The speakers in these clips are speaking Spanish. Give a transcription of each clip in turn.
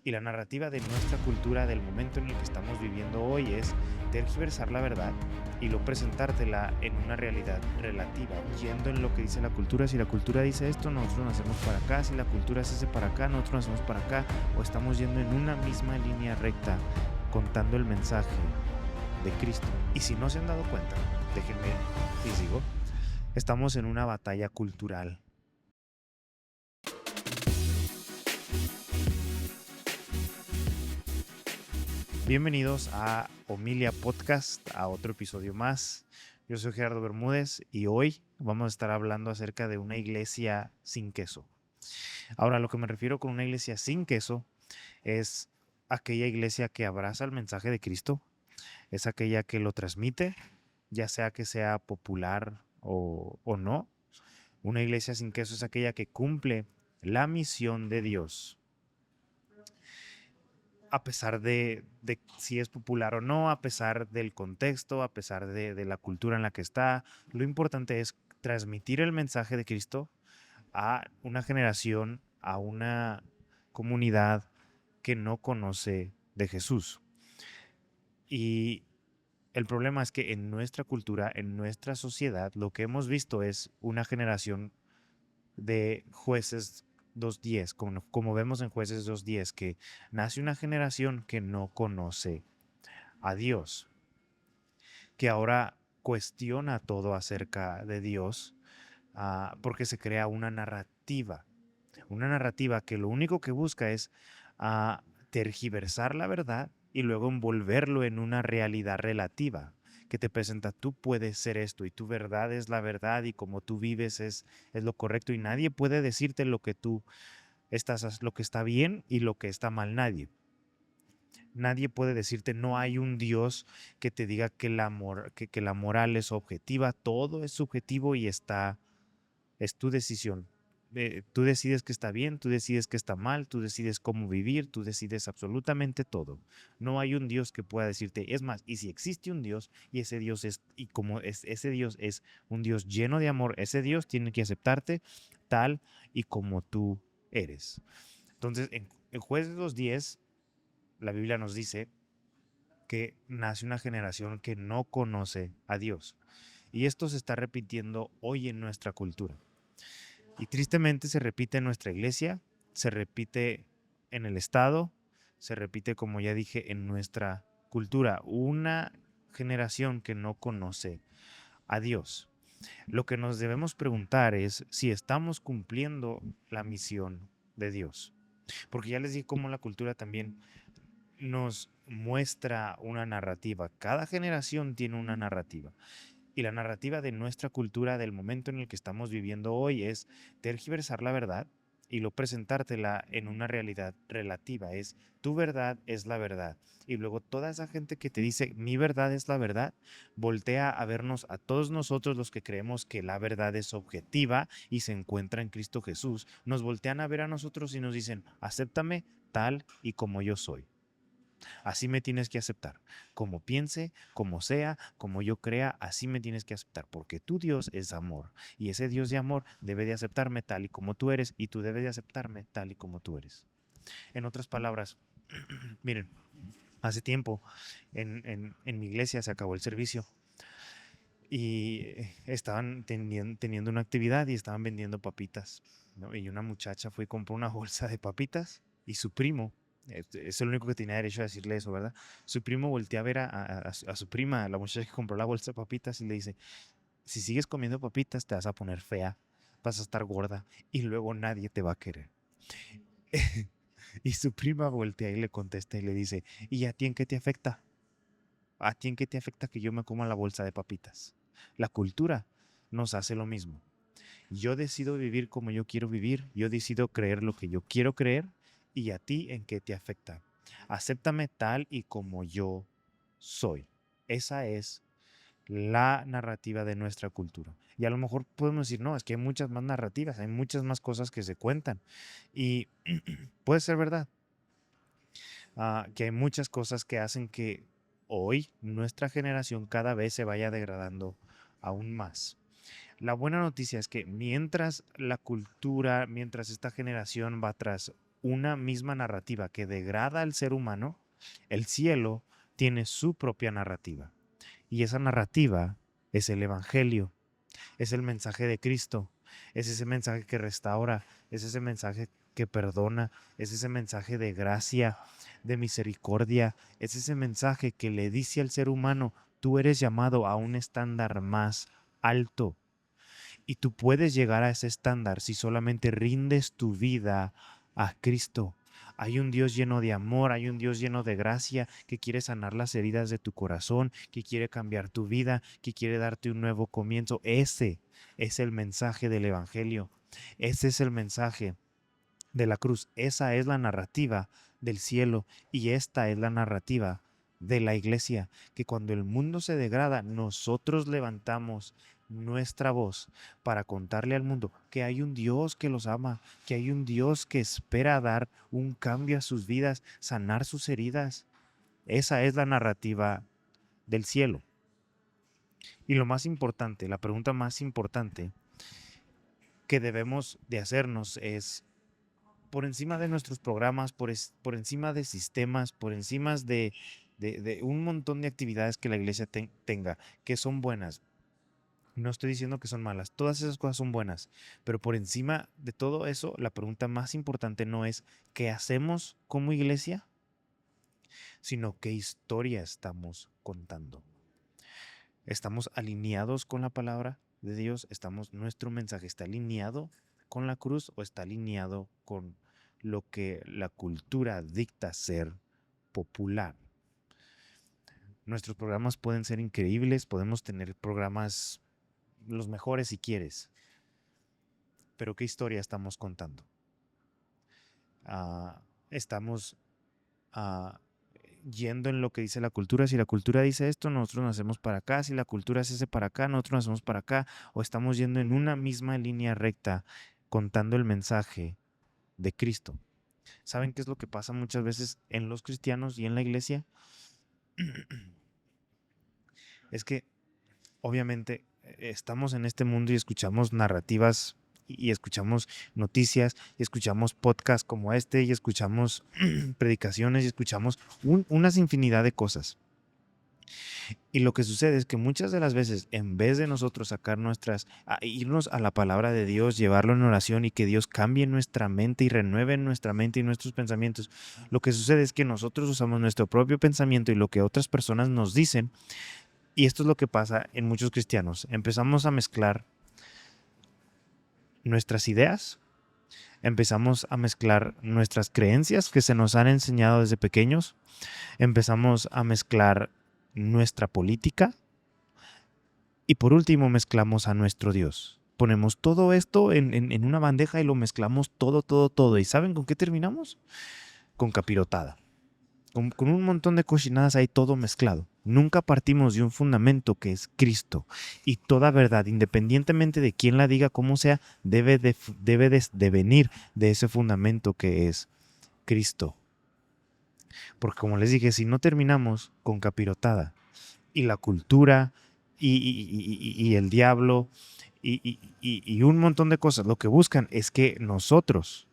Y la narrativa de nuestra cultura, del momento en el que estamos viviendo hoy, es tergiversar la verdad y luego presentártela en una realidad relativa, yendo en lo que dice la cultura. Si la cultura dice esto, nosotros nos hacemos para acá. Si la cultura se hace para acá, nosotros nos hacemos para acá. O estamos yendo en una misma línea recta, contando el mensaje de Cristo. Y si no se han dado cuenta, déjenme les digo, estamos en una batalla cultural. Bienvenidos a Homilia Podcast, a otro episodio más. Yo soy Gerardo Bermúdez y hoy vamos a estar hablando acerca de una iglesia sin queso. Ahora, lo que me refiero con una iglesia sin queso es aquella iglesia que abraza el mensaje de Cristo, es aquella que lo transmite, ya sea que sea popular o no. Una iglesia sin queso es aquella que cumple la misión de Dios a pesar de si es popular o no, a pesar del contexto, a pesar de la cultura en la que está. Lo importante es transmitir el mensaje de Cristo a una generación, a una comunidad que no conoce de Jesús. Y el problema es que en nuestra cultura, en nuestra sociedad, lo que hemos visto es una generación de jueces 2.10, como vemos en jueces 2.10, que nace una generación que no conoce a Dios, que ahora cuestiona todo acerca de Dios, porque se crea una narrativa que lo único que busca es tergiversar la verdad y luego envolverlo en una realidad relativa que te presenta, tú puedes ser esto y tu verdad es la verdad y como tú vives es lo correcto y nadie puede decirte lo que tú lo que está bien y lo que está mal, nadie puede decirte, no hay un Dios que te diga que la moral es objetiva, todo es subjetivo y es tu decisión. Tú decides que está bien, tú decides que está mal, tú decides cómo vivir, tú decides absolutamente todo. No hay un Dios que pueda decirte, es más, y si existe un Dios y ese Dios ese Dios es un Dios lleno de amor, ese Dios tiene que aceptarte tal y como tú eres. Entonces, en Jueces 2.10, la Biblia nos dice que nace una generación que no conoce a Dios. Y esto se está repitiendo hoy en nuestra cultura. Y tristemente se repite en nuestra iglesia, se repite en el Estado, se repite, como ya dije, en nuestra cultura. Una generación que no conoce a Dios. Lo que nos debemos preguntar es si estamos cumpliendo la misión de Dios. Porque ya les dije cómo la cultura también nos muestra una narrativa. Cada generación tiene una narrativa. Y la narrativa de nuestra cultura, del momento en el que estamos viviendo hoy, es tergiversar la verdad y lo presentártela en una realidad relativa. Es tu verdad es la verdad. Y luego toda esa gente que te dice mi verdad es la verdad, voltea a vernos a todos nosotros los que creemos que la verdad es objetiva y se encuentra en Cristo Jesús. Nos voltean a ver a nosotros y nos dicen, acéptame tal y como yo soy. Así me tienes que aceptar. Como piense, como sea, como yo crea, así me tienes que aceptar. Porque tu Dios es amor. Y ese Dios de amor debe de aceptarme tal y como tú eres. Y tú debes de aceptarme tal y como tú eres. En otras palabras, miren, hace tiempo en mi iglesia se acabó el servicio. Y estaban teniendo una actividad y estaban vendiendo papitas, ¿no? Y una muchacha fue y compró una bolsa de papitas y su primo, es el único que tenía derecho a decirle eso, ¿verdad? Su primo voltea a ver a su prima, a la muchacha que compró la bolsa de papitas y le dice, si sigues comiendo papitas te vas a poner fea, vas a estar gorda y luego nadie te va a querer. Y su prima voltea y le contesta y le dice, ¿y a ti en qué te afecta? ¿A ti en qué te afecta que yo me coma la bolsa de papitas? La cultura nos hace lo mismo. Yo decido vivir como yo quiero vivir, yo decido creer lo que yo quiero creer y a ti en qué te afecta. Acéptame tal y como yo soy. Esa es la narrativa de nuestra cultura. Y a lo mejor podemos decir, no, es que hay muchas más narrativas, hay muchas más cosas que se cuentan. Y puede ser verdad, que hay muchas cosas que hacen que hoy nuestra generación cada vez se vaya degradando aún más. La buena noticia es que mientras la cultura, mientras esta generación va tras una misma narrativa que degrada al ser humano, el cielo tiene su propia narrativa. Y esa narrativa es el Evangelio, es el mensaje de Cristo, es ese mensaje que restaura, es ese mensaje que perdona, es ese mensaje de gracia, de misericordia, es ese mensaje que le dice al ser humano, tú eres llamado a un estándar más alto. Y tú puedes llegar a ese estándar si solamente rindes tu vida a Cristo. Hay un Dios lleno de amor, hay un Dios lleno de gracia que quiere sanar las heridas de tu corazón, que quiere cambiar tu vida, que quiere darte un nuevo comienzo. Ese es el mensaje del Evangelio. Ese es el mensaje de la cruz. Esa es la narrativa del cielo y esta es la narrativa de la iglesia, que cuando el mundo se degrada, nosotros levantamos nuestra voz para contarle al mundo que hay un Dios que los ama, que hay un Dios que espera dar un cambio a sus vidas, sanar sus heridas. Esa es la narrativa del cielo. Y lo más importante, la pregunta más importante que debemos de hacernos es, por encima de nuestros programas, por encima de sistemas, por encima de un montón de actividades que la iglesia tenga, que son buenas. No estoy diciendo que son malas, todas esas cosas son buenas, pero por encima de todo eso, la pregunta más importante no es qué hacemos como iglesia, sino qué historia estamos contando. ¿Estamos alineados con la palabra de Dios? ¿Nuestro mensaje está alineado con la cruz o está alineado con lo que la cultura dicta ser popular? Nuestros programas pueden ser increíbles, podemos tener programas los mejores si quieres, pero ¿qué historia estamos contando? Estamos ah, yendo en lo que dice la cultura. Si la cultura dice esto, nosotros nos hacemos para acá. Si la cultura es ese para acá, nosotros nos hacemos para acá. O estamos yendo en una misma línea recta, contando el mensaje de Cristo. ¿Saben qué es lo que pasa muchas veces en los cristianos y en la iglesia? Es que obviamente estamos en este mundo y escuchamos narrativas y escuchamos noticias y escuchamos podcasts como este y escuchamos predicaciones y escuchamos unas infinidad de cosas. Y lo que sucede es que muchas de las veces, en vez de nosotros sacar irnos a la palabra de Dios, llevarlo en oración y que Dios cambie nuestra mente y renueve nuestra mente y nuestros pensamientos, lo que sucede es que nosotros usamos nuestro propio pensamiento y lo que otras personas nos dicen. Y esto es lo que pasa en muchos cristianos. Empezamos a mezclar nuestras ideas, empezamos a mezclar nuestras creencias que se nos han enseñado desde pequeños, empezamos a mezclar nuestra política y por último mezclamos a nuestro Dios. Ponemos todo esto en una bandeja y lo mezclamos todo, todo, todo. ¿Y saben con qué terminamos? Con capirotada. Con un montón de cochinadas ahí todo mezclado. Nunca partimos de un fundamento que es Cristo. Y toda verdad, independientemente de quién la diga, como sea, debe de venir de ese fundamento que es Cristo. Porque como les dije, si no terminamos con capirotada y la cultura y el diablo y un montón de cosas, lo que buscan es que nosotros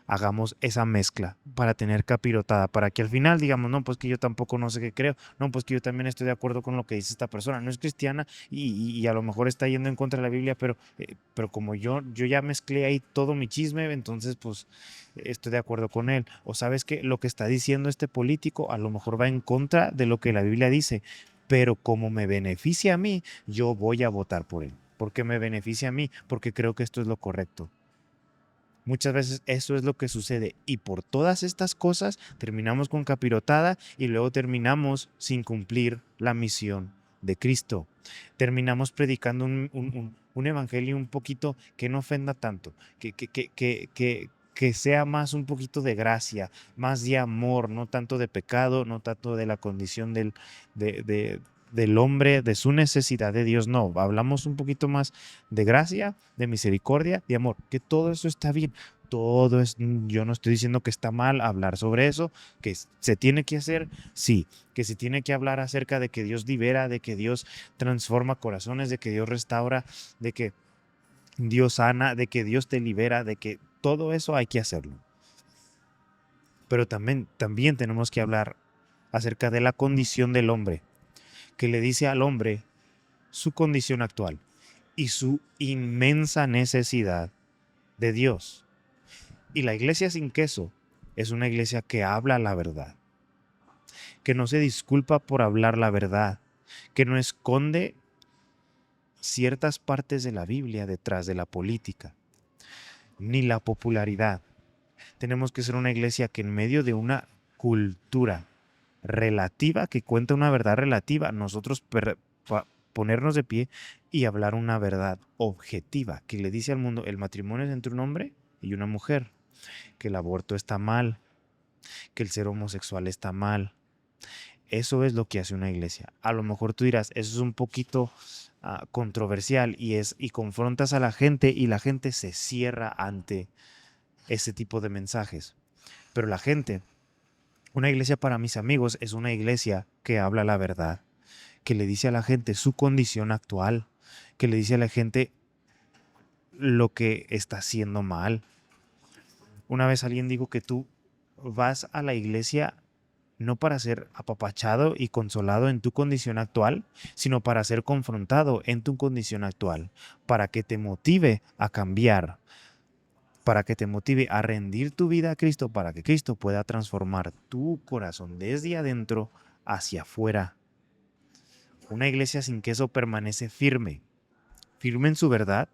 hagamos esa mezcla para tener capirotada, para que al final digamos, no, pues que yo tampoco no sé qué creo, no, pues que yo también estoy de acuerdo con lo que dice esta persona, no es cristiana y a lo mejor está yendo en contra de la Biblia, pero como yo ya mezclé ahí todo mi chisme, entonces pues estoy de acuerdo con él. O sabes que lo que está diciendo este político a lo mejor va en contra de lo que la Biblia dice, pero como me beneficia a mí, yo voy a votar por él. Porque me beneficia a mí, porque creo que esto es lo correcto. Muchas veces eso es lo que sucede y por todas estas cosas terminamos con capirotada y luego terminamos sin cumplir la misión de Cristo. Terminamos predicando un evangelio un poquito que no ofenda tanto, que sea más un poquito de gracia, más de amor, no tanto de pecado, no tanto de la condición del hombre, de su necesidad de Dios. No, hablamos un poquito más de gracia, de misericordia, de amor, que todo eso está bien. Todo es, yo no estoy diciendo que está mal hablar sobre eso, que se tiene que hacer, sí, que se tiene que hablar acerca de que Dios libera, de que Dios transforma corazones, de que Dios restaura, de que Dios sana, de que Dios te libera, de que todo eso hay que hacerlo. Pero también tenemos que hablar acerca de la condición del hombre, que le dice al hombre su condición actual y su inmensa necesidad de Dios. Y la iglesia sin queso es una iglesia que habla la verdad, que no se disculpa por hablar la verdad, que no esconde ciertas partes de la Biblia detrás de la política, ni la popularidad. Tenemos que ser una iglesia que en medio de una cultura relativa, que cuenta una verdad relativa, nosotros ponernos de pie y hablar una verdad objetiva, que le dice al mundo, el matrimonio es entre un hombre y una mujer, que el aborto está mal, que el ser homosexual está mal. Eso es lo que hace una iglesia. A lo mejor tú dirás, eso es un poquito controversial y confrontas a la gente y la gente se cierra ante ese tipo de mensajes. Pero la gente, una iglesia para mis amigos es una iglesia que habla la verdad, que le dice a la gente su condición actual, que le dice a la gente lo que está haciendo mal. Una vez alguien dijo que tú vas a la iglesia no para ser apapachado y consolado en tu condición actual, sino para ser confrontado en tu condición actual, para que te motive a cambiar, para que te motive a rendir tu vida a Cristo, para que Cristo pueda transformar tu corazón desde adentro hacia afuera. Una iglesia sin queso permanece firme, firme en su verdad,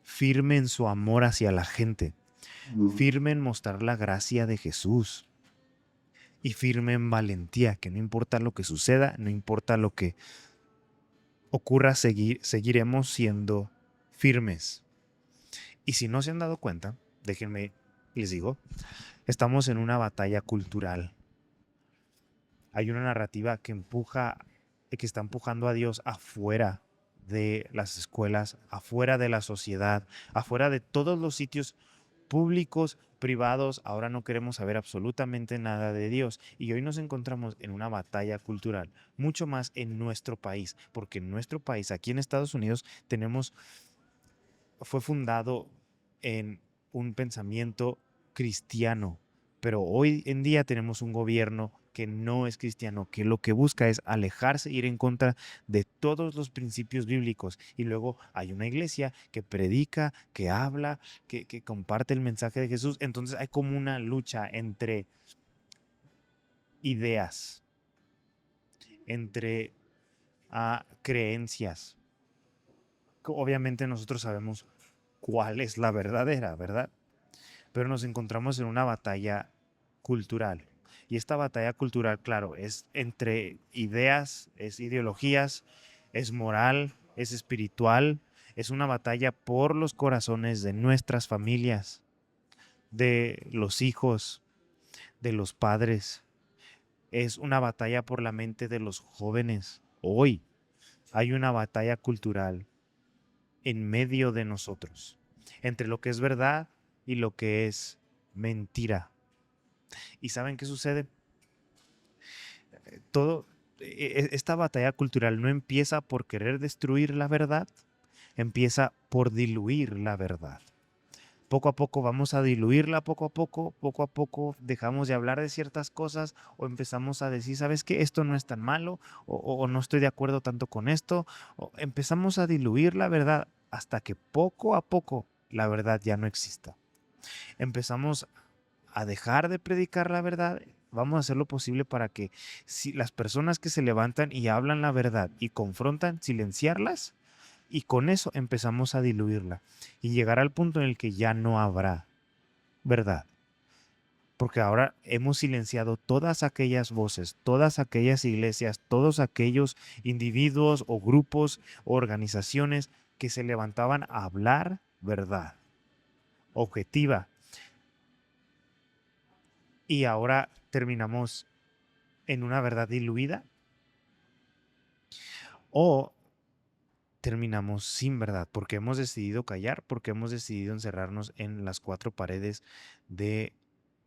firme en su amor hacia la gente, firme en mostrar la gracia de Jesús y firme en valentía, que no importa lo que suceda, no importa lo que ocurra, seguiremos siendo firmes. Y si no se han dado cuenta, déjenme, les digo, estamos en una batalla cultural. Hay una narrativa que está empujando a Dios afuera de las escuelas, afuera de la sociedad, afuera de todos los sitios públicos, privados. Ahora no queremos saber absolutamente nada de Dios. Y hoy nos encontramos en una batalla cultural, mucho más en nuestro país, porque en nuestro país, aquí en Estados Unidos, fue fundado en un pensamiento cristiano, pero hoy en día tenemos un gobierno que no es cristiano, que lo que busca es alejarse, ir en contra de todos los principios bíblicos. Y luego hay una iglesia que predica, que habla, que comparte el mensaje de Jesús. Entonces hay como una lucha entre ideas, entre creencias. Obviamente nosotros sabemos cuál es la verdadera, ¿verdad? Pero nos encontramos en una batalla cultural. Y esta batalla cultural, claro, es entre ideas, es ideologías, es moral, es espiritual, es una batalla por los corazones de nuestras familias, de los hijos, de los padres. Es una batalla por la mente de los jóvenes. Hoy hay una batalla cultural en medio de nosotros, entre lo que es verdad y lo que es mentira. ¿Y saben qué sucede? Todo, esta batalla cultural no empieza por querer destruir la verdad, empieza por diluir la verdad. Poco a poco vamos a diluirla, poco a poco dejamos de hablar de ciertas cosas o empezamos a decir, ¿sabes qué? Esto no es tan malo o no estoy de acuerdo tanto con esto. O empezamos a diluir la verdad hasta que poco a poco la verdad ya no exista. Empezamos a dejar de predicar la verdad. Vamos a hacer lo posible para que si las personas que se levantan y hablan la verdad y confrontan, silenciarlas, y con eso empezamos a diluirla y llegar al punto en el que ya no habrá verdad. Porque ahora hemos silenciado todas aquellas voces, todas aquellas iglesias, todos aquellos individuos o grupos o organizaciones que se levantaban a hablar verdad objetiva. Y ahora terminamos en una verdad diluida o terminamos sin verdad, porque hemos decidido callar, porque hemos decidido encerrarnos en las cuatro paredes de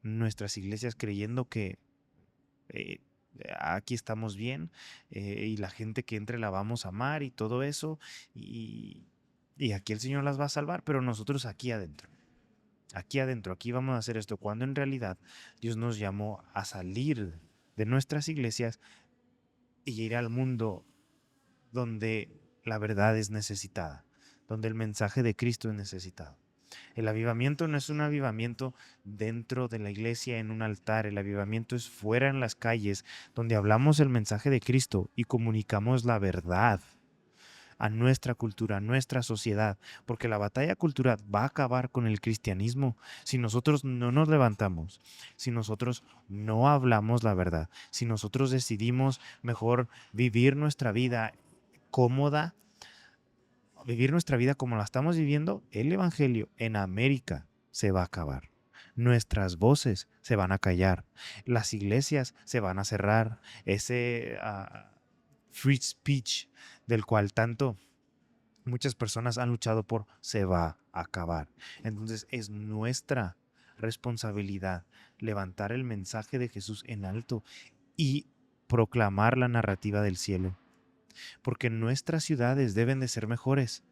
nuestras iglesias creyendo que eh, aquí estamos bien y la gente que entre la vamos a amar y todo eso y aquí el Señor las va a salvar, pero nosotros aquí adentro. aquí adentro, aquí vamos a hacer esto, cuando en realidad Dios nos llamó a salir de nuestras iglesias y ir al mundo donde la verdad es necesitada, donde el mensaje de Cristo es necesitado. El avivamiento no es un avivamiento dentro de la iglesia en un altar, el avivamiento es fuera en las calles, donde hablamos el mensaje de Cristo y comunicamos la verdad a nuestra cultura, a nuestra sociedad, porque la batalla cultural va a acabar con el cristianismo si nosotros no nos levantamos, si nosotros no hablamos la verdad, si nosotros decidimos mejor vivir nuestra vida cómoda, vivir nuestra vida como la estamos viviendo, el Evangelio en América se va a acabar. Nuestras voces se van a callar, las iglesias se van a cerrar, ese free speech del cual tanto muchas personas han luchado por se va a acabar. Entonces es nuestra responsabilidad levantar el mensaje de Jesús en alto y proclamar la narrativa del cielo. Porque nuestras ciudades deben de ser mejores,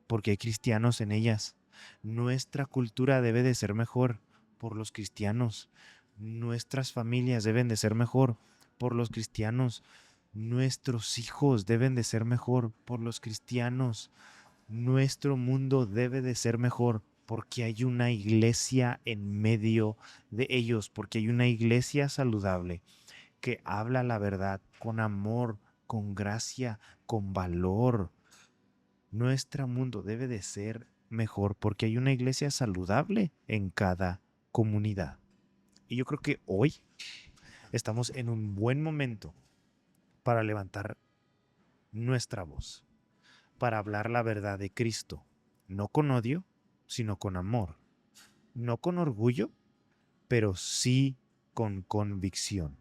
porque hay cristianos en ellas. Nuestra cultura debe de ser mejor por los cristianos. Nuestras familias deben de ser mejor por los cristianos. Nuestros hijos deben de ser mejor por los cristianos. Nuestro mundo debe de ser mejor porque hay una iglesia en medio de ellos, porque hay una iglesia saludable que habla la verdad con amor, con gracia, con valor. Nuestro mundo debe de ser mejor porque hay una iglesia saludable en cada comunidad. Y yo creo que hoy estamos en un buen momento para levantar nuestra voz, para hablar la verdad de Cristo, no con odio, sino con amor, no con orgullo, pero sí con convicción,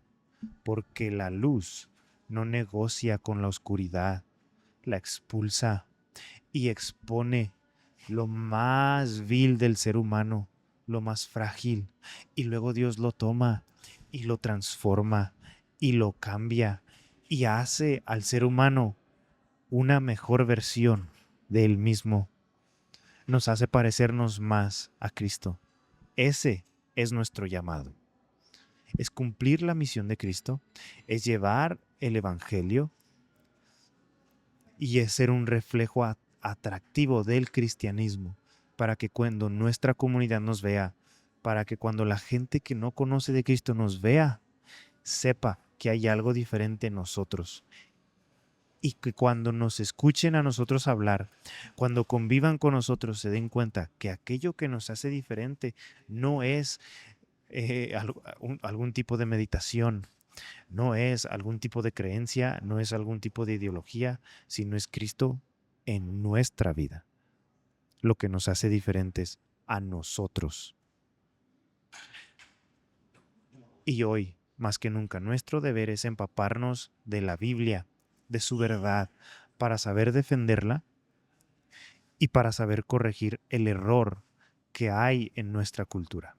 porque la luz no negocia con la oscuridad, la expulsa y expone lo más vil del ser humano, lo más frágil, y luego Dios lo toma y lo transforma y lo cambia y hace al ser humano una mejor versión de él mismo. Nos hace parecernos más a Cristo. Ese es nuestro llamado. Es cumplir la misión de Cristo, es llevar el Evangelio y es ser un reflejo atractivo del cristianismo para que cuando nuestra comunidad nos vea, para que cuando la gente que no conoce de Cristo nos vea, sepa que hay algo diferente en nosotros y que cuando nos escuchen a nosotros hablar, cuando convivan con nosotros, se den cuenta que aquello que nos hace diferente no es algún tipo de meditación, no es algún tipo de creencia, no es algún tipo de ideología, sino es Cristo en nuestra vida, lo que nos hace diferentes a nosotros. Y hoy, más que nunca, nuestro deber es empaparnos de la Biblia, de su verdad, para saber defenderla y para saber corregir el error que hay en nuestra cultura.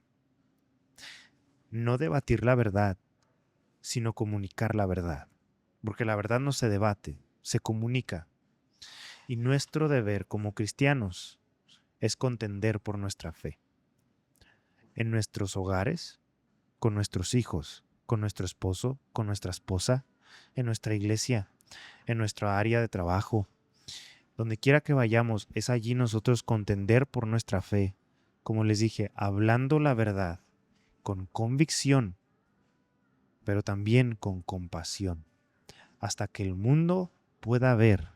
No debatir la verdad, sino comunicar la verdad, porque la verdad no se debate, se comunica. Y nuestro deber como cristianos es contender por nuestra fe. En nuestros hogares, con nuestros hijos, con nuestro esposo, con nuestra esposa, en nuestra iglesia, en nuestra área de trabajo. Donde quiera que vayamos, es allí nosotros contender por nuestra fe. Como les dije, hablando la verdad, con convicción, pero también con compasión, hasta que el mundo pueda ver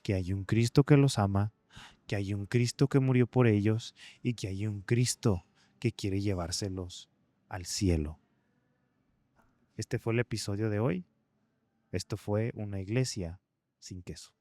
que hay un Cristo que los ama, que hay un Cristo que murió por ellos y que hay un Cristo que quiere llevárselos al cielo. Este fue el episodio de hoy. Esto fue una iglesia sin queso.